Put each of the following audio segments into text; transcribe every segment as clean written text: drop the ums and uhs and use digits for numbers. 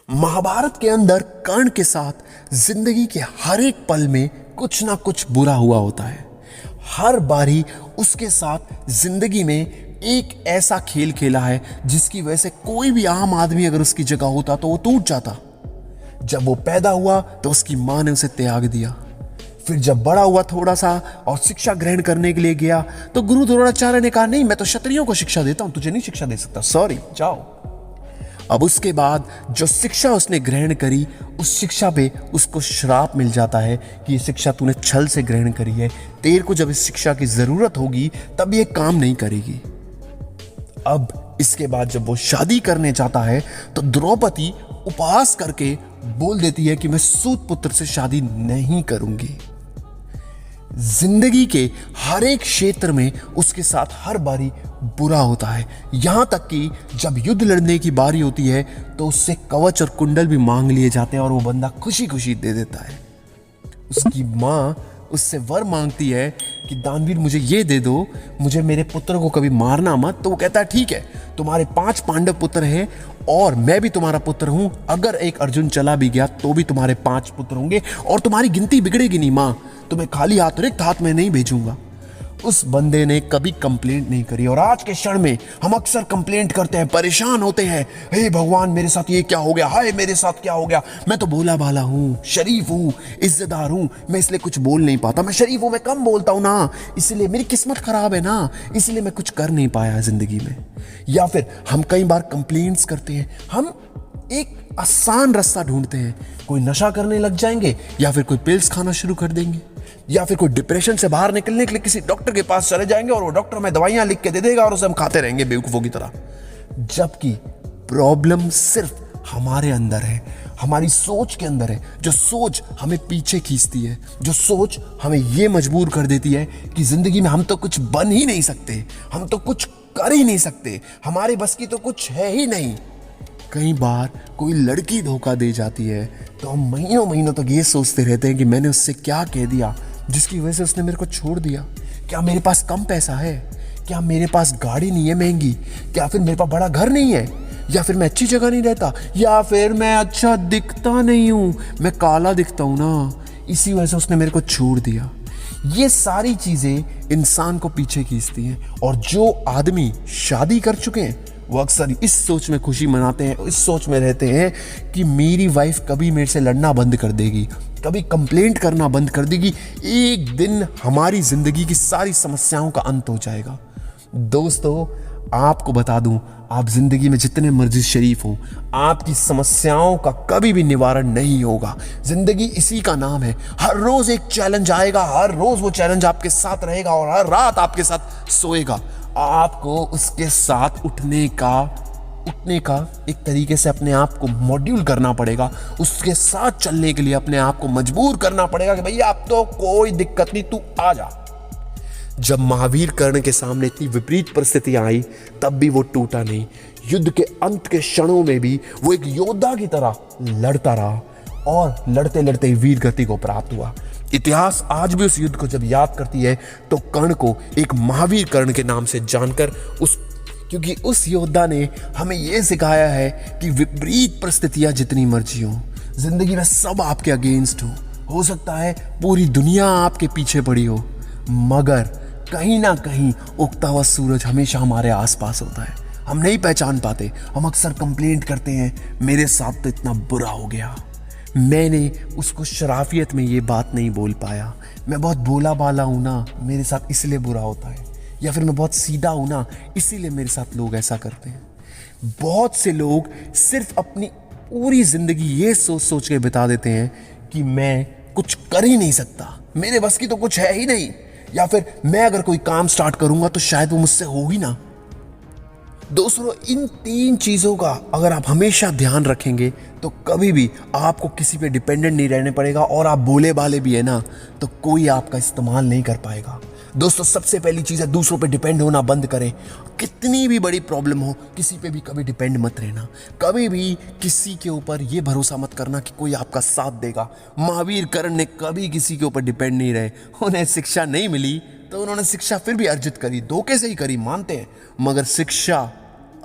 महाभारत के अंदर कर्ण के साथ जिंदगी के हर एक पल में कुछ ना कुछ बुरा हुआ होता है। हर बारी उसके साथ जिंदगी में एक ऐसा खेल खेला है जिसकी वजह से कोई भी आम आदमी अगर उसकी जगह होता तो वो टूट जाता। जब वो पैदा हुआ तो उसकी मां ने उसे त्याग दिया। फिर जब बड़ा हुआ थोड़ा सा और शिक्षा ग्रहण करने के लिए गया तो गुरु द्रोणाचार्य ने कहा, नहीं मैं तो क्षत्रियों को शिक्षा देता हूं, तुझे नहीं शिक्षा दे सकता, सॉरी जाओ। अब उसके बाद जो शिक्षा उसने ग्रहण करी उस शिक्षा पे उसको श्राप मिल जाता है कि ये शिक्षा तूने छल से ग्रहण करी है, तेरे को जब इस शिक्षा की जरूरत होगी तब ये काम नहीं करेगी। अब इसके बाद जब वो शादी करने जाता है तो द्रौपदी उपवास करके बोल देती है कि मैं सूत पुत्र से शादी नहीं करूंगी। जिंदगी के हर एक क्षेत्र में उसके साथ हर बारी बुरा होता है, यहां तक कि जब युद्ध लड़ने की बारी होती है तो उससे कवच और कुंडल भी मांग लिए जाते हैं और वो बंदा खुशी खुशी दे देता है। उसकी मां उससे वर मांगती है कि दानवीर मुझे ये दे दो, मुझे मेरे पुत्र को कभी मारना मत। तो वो कहता है ठीक है, तुम्हारे 5 पांडव पुत्र हैं और मैं भी तुम्हारा पुत्र हूं, अगर एक अर्जुन चला भी गया तो भी तुम्हारे 5 पुत्र होंगे और तुम्हारी गिनती बिगड़ेगी नहीं मां, तुम्हें खाली हाथ रिक्त हाथ में नहीं भेजूंगा। उस बंदे ने कभी कंप्लेंट नहीं करी और आज के क्षण में हम अक्सर कंप्लेंट करते हैं, परेशान होते हैं, हे भगवान मेरे साथ ये क्या हो गया, हाय मेरे साथ क्या हो गया, मैं तो भोला भाला हूं, शरीफ हूं, इज्जतदार हूं, मैं इसलिए कुछ बोल नहीं पाता, मैं शरीफ हूं, मैं कम बोलता हूं ना, इसलिए मेरी किस्मत खराब है ना, इसलिए मैं कुछ कर नहीं पाया जिंदगी में। या फिर हम कई बार कंप्लेंट्स करते हैं, हम एक आसान रास्ता ढूंढते हैं, कोई नशा करने लग जाएंगे या फिर कोई पिल्स खाना शुरू कर देंगे या फिर कोई डिप्रेशन से बाहर निकलने के लिए किसी डॉक्टर के पास चले जाएंगे और वो डॉक्टर हमें दवाइयां लिख के दे देगा और उसे हम खाते रहेंगे बेवकूफों की तरह। जबकि प्रॉब्लम सिर्फ हमारे अंदर है, हमारी सोच के अंदर है। जो सोच हमें पीछे खींचती है, जो सोच हमें ये मजबूर कर देती है कि जिंदगी में हम तो कुछ बन ही नहीं सकते, हम तो कुछ कर ही नहीं सकते, हमारे बस की तो कुछ है ही नहीं। कई बार कोई लड़की धोखा दे जाती है तो हम महीनों महीनों तक ये सोचते रहते हैं कि मैंने उससे क्या कह दिया जिसकी वजह से उसने मेरे को छोड़ दिया। क्या मेरे पास कम पैसा है, क्या मेरे पास गाड़ी नहीं है महंगी, क्या फिर मेरे पास बड़ा घर नहीं है, या फिर मैं अच्छी जगह नहीं रहता, या फिर मैं अच्छा दिखता नहीं हूं, मैं काला दिखता हूं ना, इसी वजह से उसने मेरे को छोड़ दिया। ये सारी चीजें इंसान को पीछे खींचती हैं और जो आदमी शादी कर चुके हैं वो अक्सर इस सोच में खुशी मनाते हैं, इस सोच में रहते हैं कि मेरी वाइफ कभी मेरे से लड़ना बंद कर देगी, कभी कंप्लेंट करना बंद कर देगी, एक दिन हमारी जिंदगी की सारी समस्याओं का अंत हो जाएगा। दोस्तों आपको बता दूं, आप जिंदगी में जितने मर्जी शरीफ हो, आपकी समस्याओं का कभी भी निवारण नहीं होगा। जिंदगी इसी का नाम है, हर रोज एक चैलेंज आएगा, हर रोज वो चैलेंज आपके साथ रहेगा और हर रात आपके साथ सोएगा। आपको उसके साथ उठने का एक तरीके से अपने आप को मॉड्यूल करना पड़ेगा, उसके साथ चलने के लिए अपने आप को मजबूर करना पड़ेगा कि भैया अब तो कोई दिक्कत नहीं, तू आ जा। जब महावीर कर्ण के सामने इतनी विपरीत परिस्थितियां आई तब भी वो टूटा नहीं। युद्ध के अंत के क्षणों में भी वो एक योद्धा की तरह लड़ता रहा और लड़ते लड़ते वीर गति को प्राप्त हुआ। इतिहास आज भी उस युद्ध को जब याद करती है तो कर्ण को एक महावीर कर्ण के नाम से जानकर क्योंकि उस योद्धा ने हमें यह सिखाया है कि विपरीत परिस्थितियां जितनी मर्जी हो, जिंदगी में सब आपके अगेंस्ट हो सकता है पूरी दुनिया आपके पीछे पड़ी हो, मगर कहीं ना कहीं उगता हुआ सूरज हमेशा हमारे आसपास होता है। हम नहीं पहचान पाते, हम अक्सर कंप्लेंट करते हैं मेरे साथ तो इतना बुरा हो गया, मैंने उसको शराफियत में ये बात नहीं बोल पाया, मैं बहुत भोला भाला हूं ना, मेरे साथ इसलिए बुरा होता है, या फिर मैं बहुत सीधा हूं ना इसीलिए मेरे साथ लोग ऐसा करते हैं। बहुत से लोग सिर्फ अपनी पूरी जिंदगी ये सोच सोच के बिता देते हैं कि मैं कुछ कर ही नहीं सकता, मेरे बस की तो कुछ है ही नहीं, या फिर मैं अगर कोई काम स्टार्ट करूंगा तो शायद वो मुझसे हो ही ना। दोस्तों इन 3 चीजों का अगर आप हमेशा ध्यान रखेंगे तो कभी भी आपको किसी पे डिपेंडेंट नहीं रहने पड़ेगा और आप भोले भाले भी है ना तो कोई आपका इस्तेमाल नहीं कर पाएगा। दोस्तों सबसे पहली चीज है दूसरों पे डिपेंड होना बंद करें। कितनी भी बड़ी प्रॉब्लम हो किसी पे भी कभी डिपेंड मत रहना, कभी भी किसी के ऊपर ये भरोसा मत करना कि कोई आपका साथ देगा। महावीर कर्ण ने कभी किसी के ऊपर डिपेंड नहीं रहे, उन्हें शिक्षा नहीं मिली तो उन्होंने शिक्षा फिर भी अर्जित करी, धोखे से ही करी मानते हैं, मगर शिक्षा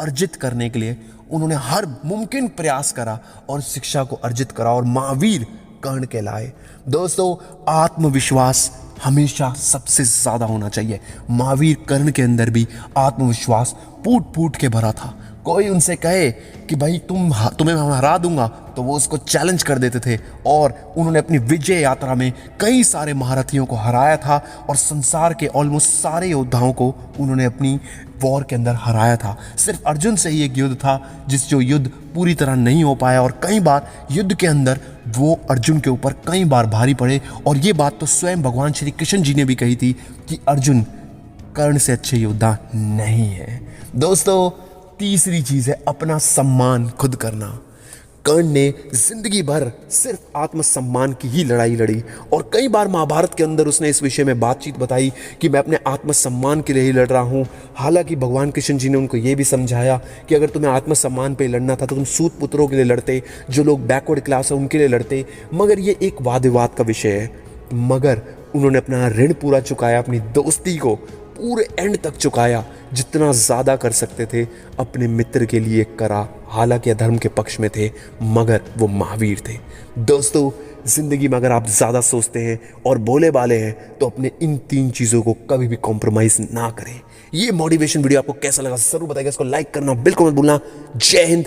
अर्जित करने के लिए उन्होंने हर मुमकिन प्रयास करा और शिक्षा को अर्जित करा और महावीर कर्ण कहलाए। दोस्तों, आत्मविश्वास हमेशा सबसे ज्यादा होना चाहिए। महावीर कर्ण के अंदर भी आत्मविश्वास फूट फूट के भरा था। कोई उनसे कहे कि भाई तुम्हें मैं हरा दूंगा, तो वो उसको चैलेंज कर देते थे और उन्होंने अपनी विजय यात्रा में कई सारे महारथियों को हराया था और संसार के ऑलमोस्ट सारे योद्धाओं को उन्होंने अपनी वॉर के अंदर हराया था। सिर्फ अर्जुन से ही एक युद्ध था जो युद्ध पूरी तरह नहीं हो पाया और कई बार युद्ध के अंदर वो अर्जुन के ऊपर कई बार भारी पड़े। और ये बात तो स्वयं भगवान श्री कृष्ण जी ने भी कही थी कि अर्जुन कर्ण से अच्छे योद्धा नहीं है। दोस्तों, तीसरी चीज है अपना सम्मान खुद करना। कर्ण ने जिंदगी भर सिर्फ आत्मसम्मान की ही लड़ाई लड़ी और कई बार महाभारत के अंदर उसने इस विषय में बातचीत बताई कि मैं अपने आत्मसम्मान के लिए ही लड़ रहा हूँ। हालांकि भगवान कृष्ण जी ने उनको ये भी समझाया कि अगर तुम्हें आत्मसम्मान पे लड़ना था तो तुम सूत पुत्रों के लिए लड़ते, जो लोग बैकवर्ड क्लास है उनके लिए लड़ते। मगर ये एक वाद विवाद का विषय है। मगर उन्होंने अपना ऋण पूरा चुकाया, अपनी दोस्ती को पूरे एंड तक चुकाया, जितना ज़्यादा कर सकते थे अपने मित्र के लिए करा। हालांकि अधर्म के पक्ष में थे मगर वो महावीर थे। दोस्तों, जिंदगी में अगर आप ज़्यादा सोचते हैं और भोले भाले हैं तो अपने इन 3 चीज़ों को कभी भी कॉम्प्रोमाइज़ ना करें। ये मोटिवेशन वीडियो आपको कैसा लगा जरूर बताइएगा। इसको लाइक करना बिल्कुल मत भूलना। जय हिंद।